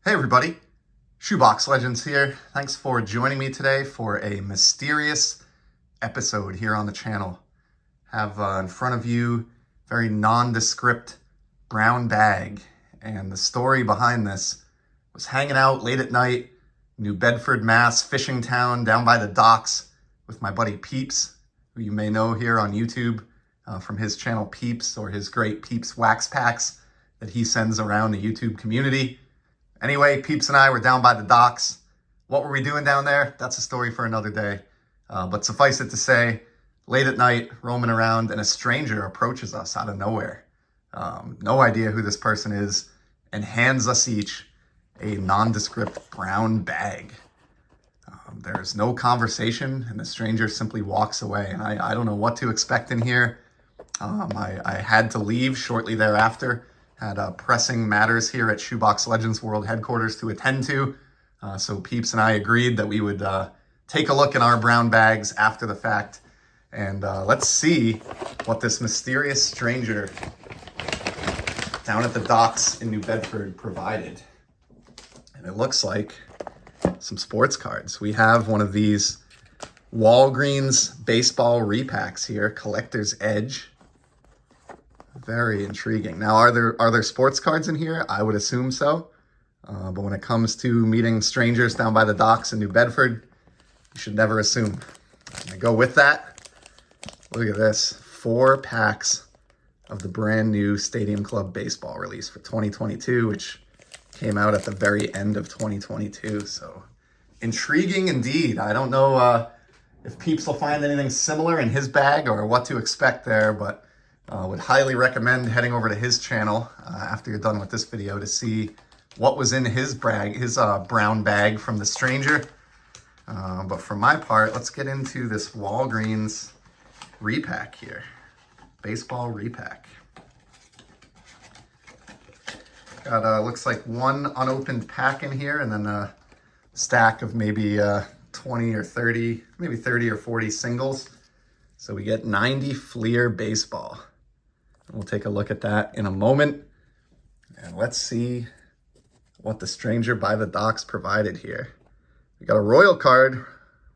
Hey everybody, Shoebox Legends here. Thanks for joining me today for a mysterious episode here on the channel. Have in front of you very nondescript brown bag, and the story behind this was hanging out late at night, New Bedford, Mass, fishing town down by the docks with my buddy Peeps, who you may know here on YouTube from his channel Peeps, or his great Peeps wax packs that he sends around the YouTube community. Anyway, Peeps and I were down by the docks. What were we doing down there? That's a story for another day. But suffice it to say, late at night, roaming around, and a stranger approaches us out of nowhere. No idea who this person is, and hands us each a nondescript brown bag. There's no conversation, and the stranger simply walks away. And I don't know what to expect in here. I had to leave shortly thereafter. Had pressing matters here at Shoebox Legends World Headquarters to attend to. So Peeps and I agreed that we would take a look in our brown bags after the fact. And let's see what this mysterious stranger down at the docks in New Bedford provided. And it looks like some sports cards. We have one of these Walgreens baseball repacks here, Collector's Edge. Very intriguing. Now, are there sports cards in here? I would assume so. But when it comes to meeting strangers down by the docks in New Bedford, you should never assume. And go with that, look at this. 4 packs of the brand new Stadium Club baseball release for 2022, which came out at the very end of 2022. So intriguing indeed. I don't know if Peeps will find anything similar in his bag or what to expect there, but would highly recommend heading over to his channel after you're done with this video to see what was in his brown bag from the stranger. But for my part, let's get into this Walgreens repack here. Baseball repack. Got looks like one unopened pack in here, and then a stack of maybe 20 or 30, maybe 30 or 40 singles. So we get 90 Fleer baseball. We'll take a look at that in a moment. And let's see what the stranger by the docks provided here. We got a Royal card,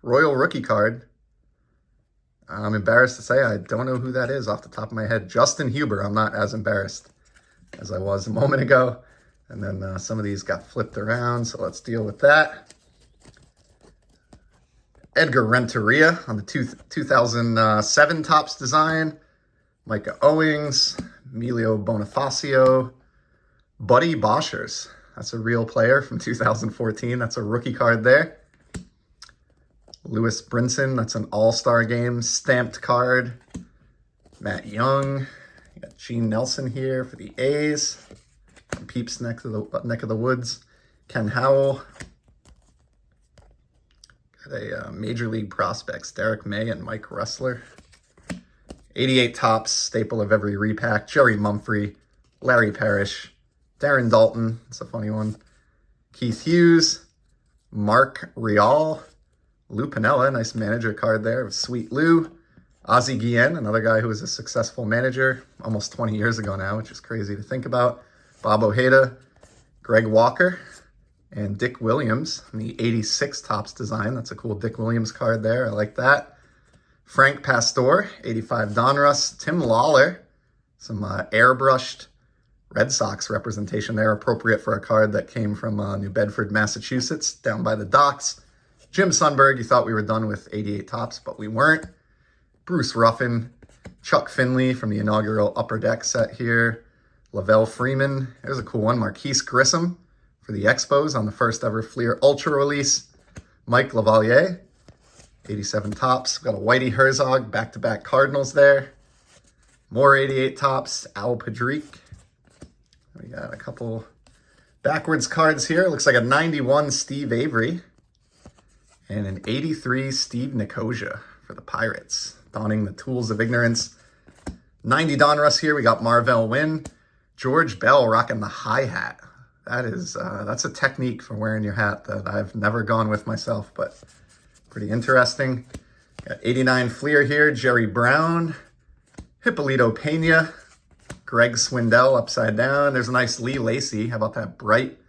Royal rookie card. I'm embarrassed to say I don't know who that is off the top of my head. Justin Huber. I'm not as embarrassed as I was a moment ago. And then some of these got flipped around, so let's deal with that. Edgar Renteria on the 2007 Topps design. Micah Owings, Emilio Bonifacio, Buddy Boschers. That's a real player from 2014. That's a rookie card there. Lewis Brinson, that's an all-star game stamped card. Matt Young. You got Gene Nelson here for the A's. From Peeps neck of the woods. Ken Howell. Got a Major League prospects, Derek May and Mike Ressler. 88 Topps, staple of every repack. Jerry Mumphrey, Larry Parrish, Darren Dalton, that's a funny one. Keith Hughes, Mark Rial, Lou Piniella, nice manager card there. Sweet Lou, Ozzie Guillen, another guy who was a successful manager almost 20 years ago now, which is crazy to think about. Bob Ojeda, Greg Walker, and Dick Williams in the 86 Topps design. That's a cool Dick Williams card there. I like that. Frank Pastor, 85 Donruss. Tim Lawler, some airbrushed Red Sox representation there, appropriate for a card that came from New Bedford, Massachusetts, down by the docks. Jim Sundberg, you thought we were done with 88 Topps, but we weren't. Bruce Ruffin, Chuck Finley from the inaugural Upper Deck set here. Lavelle Freeman, there's a cool one. Marquise Grissom for the Expos on the first ever Fleer Ultra release. Mike Lavalier, 87 Topps. We've got a Whitey Herzog, back-to-back Cardinals there. More 88 Topps, Al Padrique. We got a couple backwards cards here. Looks like a 91 Steve Avery and an 83 Steve Nicosia for the Pirates, donning the tools of ignorance. 90 Donruss here. We got Marvell Wynn. George Bell rocking the hi-hat. That's a technique for wearing your hat that I've never gone with myself, but pretty interesting. Got 89 Fleer here, Jerry Brown, Hippolito Pena, Greg Swindell upside down. There's a nice Lee Lacy. How about that bright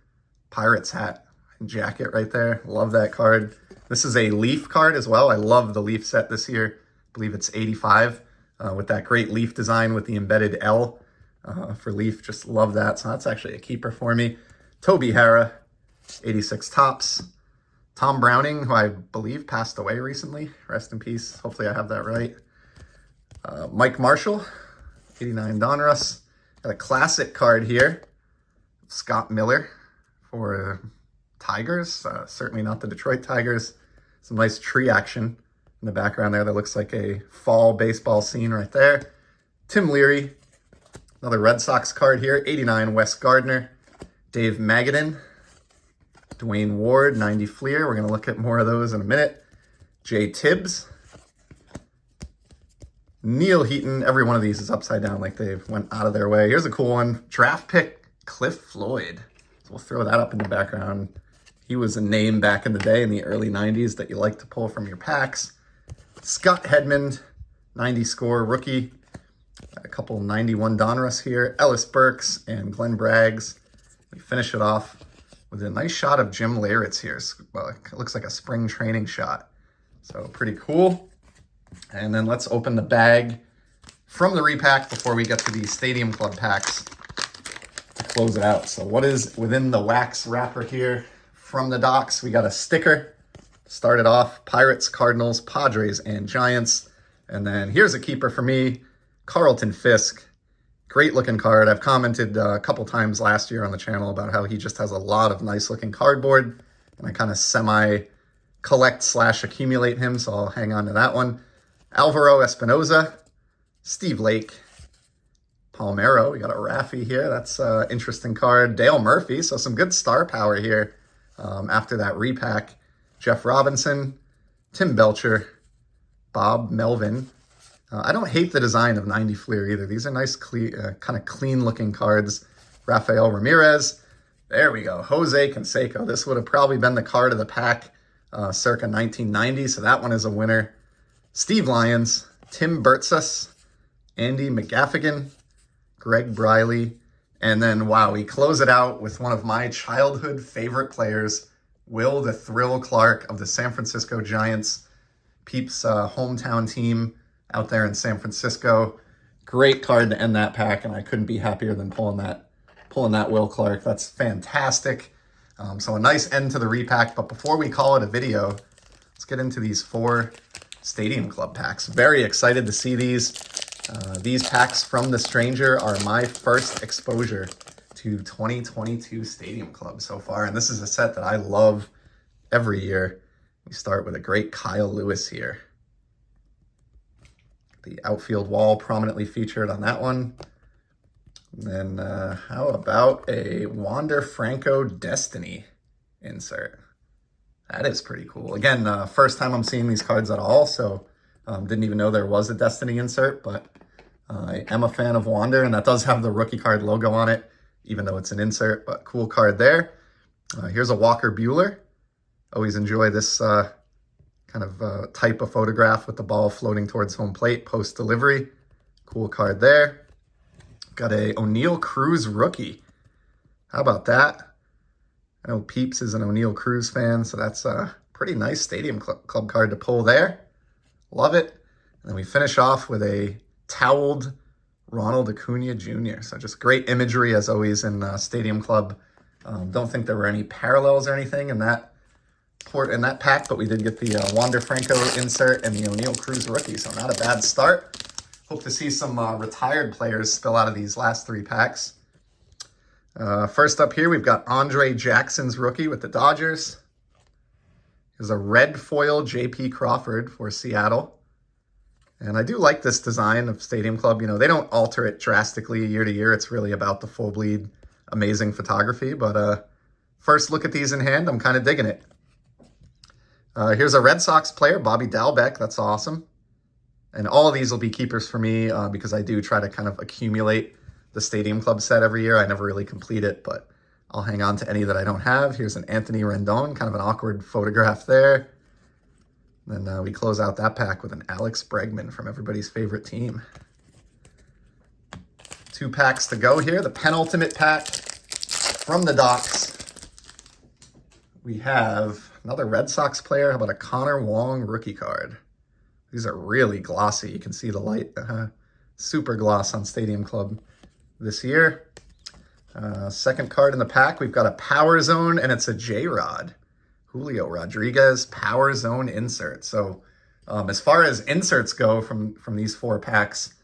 Pirates hat and jacket right there. Love that card. This is a Leaf card as well. I love the Leaf set this year. I believe it's 85 with that great Leaf design with the embedded L for Leaf. Just love that. So that's actually a keeper for me. Toby Harrah, 86 tops. Tom Browning, who I believe passed away recently. Rest in peace. Hopefully I have that right. Mike Marshall, 89 Donruss. Got a classic card here. Scott Miller for Tigers. Certainly not the Detroit Tigers. Some nice tree action in the background there. That looks like a fall baseball scene right there. Tim Leary. Another Red Sox card here. 89 Wes Gardner. Dave Magadan. Dwayne Ward, 90 Fleer. We're going to look at more of those in a minute. Jay Tibbs. Neil Heaton. Every one of these is upside down like they went out of their way. Here's a cool one. Draft pick Cliff Floyd. So we'll throw that up in the background. He was a name back in the day in the early 90s that you like to pull from your packs. Scott Hedmond, 90 score rookie. A couple 91 Donruss here. Ellis Burks and Glenn Braggs. We finish it off with a nice shot of Jim Leyritz here. It looks like a spring training shot. So pretty cool. And then let's open the bag from the repack before we get to the Stadium Club packs to close it out. So what is within the wax wrapper here from the Docs? We got a sticker. Started off Pirates, Cardinals, Padres, and Giants. And then here's a keeper for me, Carlton Fisk. Great looking card. I've commented a couple times last year on the channel about how he just has a lot of nice looking cardboard. And I kind of semi-collect/accumulate him, so I'll hang on to that one. Alvaro Espinoza, Steve Lake, Palmeiro. We got a Raffy here. That's an interesting card. Dale Murphy, so some good star power here after that repack. Jeff Robinson, Tim Belcher, Bob Melvin. I don't hate the design of 90 Fleer either. These are nice, kind of clean-looking cards. Rafael Ramirez. There we go. Jose Canseco. This would have probably been the card of the pack circa 1990, so that one is a winner. Steve Lyons, Tim Burtsus, Andy McGaffigan, Greg Briley, and then, wow, we close it out with one of my childhood favorite players, Will the Thrill Clark of the San Francisco Giants. Peeps' hometown team out there in San Francisco. Great card to end that pack, and I couldn't be happier than pulling that Will Clark. That's fantastic. So a nice end to the repack, but before we call it a video, let's get into these 4 Stadium Club packs. Very excited to see these. These packs from The Stranger are my first exposure to 2022 Stadium Club so far, and this is a set that I love every year. We start with a great Kyle Lewis here. The outfield wall prominently featured on that one. And then how about a Wander Franco Destiny insert? That is pretty cool. Again, first time I'm seeing these cards at all, so didn't even know there was a Destiny insert, but I am a fan of Wander, and that does have the rookie card logo on it, even though it's an insert, but cool card there. Here's a Walker Buehler. Always enjoy this kind of type of photograph with the ball floating towards home plate post-delivery. Cool card there. Got a O'Neal Cruz rookie. How about that? I know Peeps is an O'Neal Cruz fan, so that's a pretty nice Stadium Club card to pull there. Love it. And then we finish off with a toweled Ronald Acuna Jr. So just great imagery, as always, in Stadium Club. Don't think there were any parallels or anything in that pack, but we did get the Wander Franco insert and the O'Neal Cruz rookie, so not a bad start. Hope to see some retired players spill out of these last 3 packs. First up here, we've got Andre Jackson's rookie with the Dodgers. There's a red foil J.P. Crawford for Seattle. And I do like this design of Stadium Club. You know, they don't alter it drastically year to year. It's really about the full bleed, amazing photography. But first look at these in hand, I'm kind of digging it. Here's a Red Sox player, Bobby Dalbec. That's awesome. And all of these will be keepers for me because I do try to kind of accumulate the Stadium Club set every year. I never really complete it, but I'll hang on to any that I don't have. Here's an Anthony Rendon, kind of an awkward photograph there. Then we close out that pack with an Alex Bregman from everybody's favorite team. 2 packs to go here. The penultimate pack from the Docs. we have another Red Sox player. How about a Connor Wong rookie card? These are really glossy. You can see the light. Super gloss on Stadium Club this year. Second card in the pack, we've got a Power Zone, and it's a J-Rod. Julio Rodriguez Power Zone insert. So as far as inserts go from these 4 packs,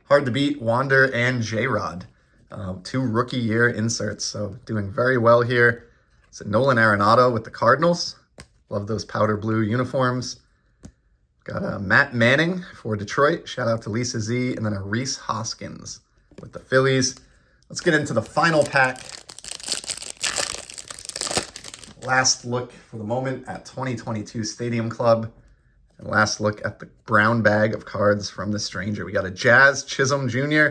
hard to beat Wander and J-Rod. 2 rookie year inserts, so doing very well here. It's a Nolan Arenado with the Cardinals. Love those powder blue uniforms. Got a Matt Manning for Detroit. Shout out to Lisa Z. And then a Reese Hoskins with the Phillies. Let's get into the final pack. Last look for the moment at 2022 Stadium Club. And last look at the brown bag of cards from the stranger. We got a Jazz Chisholm Jr.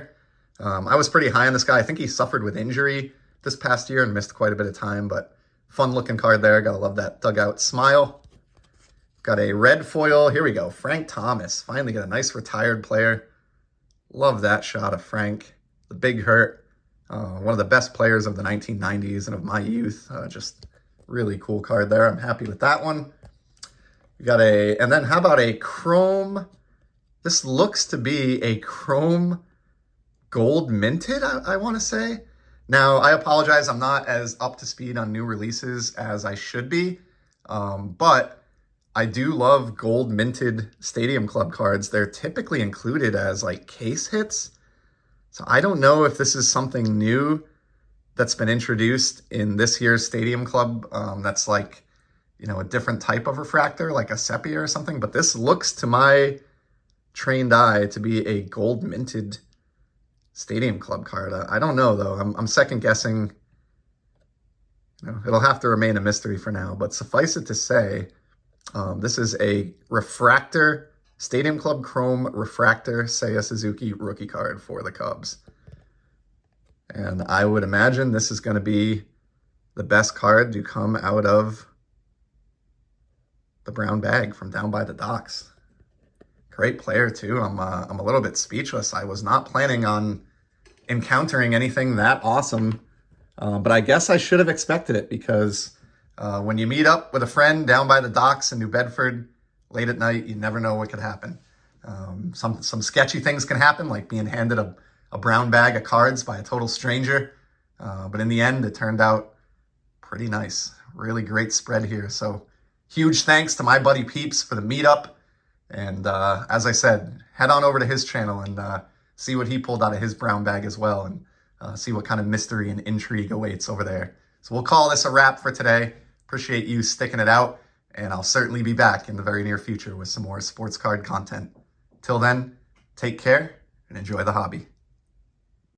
I was pretty high on this guy. I think he suffered with injury this past year and missed quite a bit of time, but fun looking card there. Gotta love that dugout smile. Got a red foil. Here we go. Frank Thomas. Finally got a nice retired player. Love that shot of Frank. The Big Hurt. One of the best players of the 1990s and of my youth. Just really cool card there. I'm happy with that one. We got and then how about a chrome? This looks to be a chrome gold minted, I want to say. Now, I apologize. I'm not as up to speed on new releases as I should be. But I do love gold minted Stadium Club cards. They're typically included as like case hits. So I don't know if this is something new that's been introduced in this year's Stadium Club that's like, a different type of refractor, like a sepia or something. But this looks to my trained eye to be a gold minted Stadium Club card. I don't know though. I'm second guessing. It'll have to remain a mystery for now. But suffice it to say, this is a refractor, Stadium Club Chrome refractor Seiya Suzuki rookie card for the Cubs. And I would imagine this is going to be the best card to come out of the brown bag from down by the docks. Great player too. I'm a little bit speechless. I was not planning on encountering anything that awesome, but I guess I should have expected it because when you meet up with a friend down by the docks in New Bedford late at night, you never know what could happen. Some sketchy things can happen, like being handed a brown bag of cards by a total stranger. But in the end, it turned out pretty nice. Really great spread here. So huge thanks to my buddy Peeps for the meetup. And as I said, head on over to his channel and see what he pulled out of his brown bag as well, and see what kind of mystery and intrigue awaits over there. So we'll call this a wrap for today. Appreciate you sticking it out, and I'll certainly be back in the very near future with some more sports card content. Till then, take care and enjoy the hobby.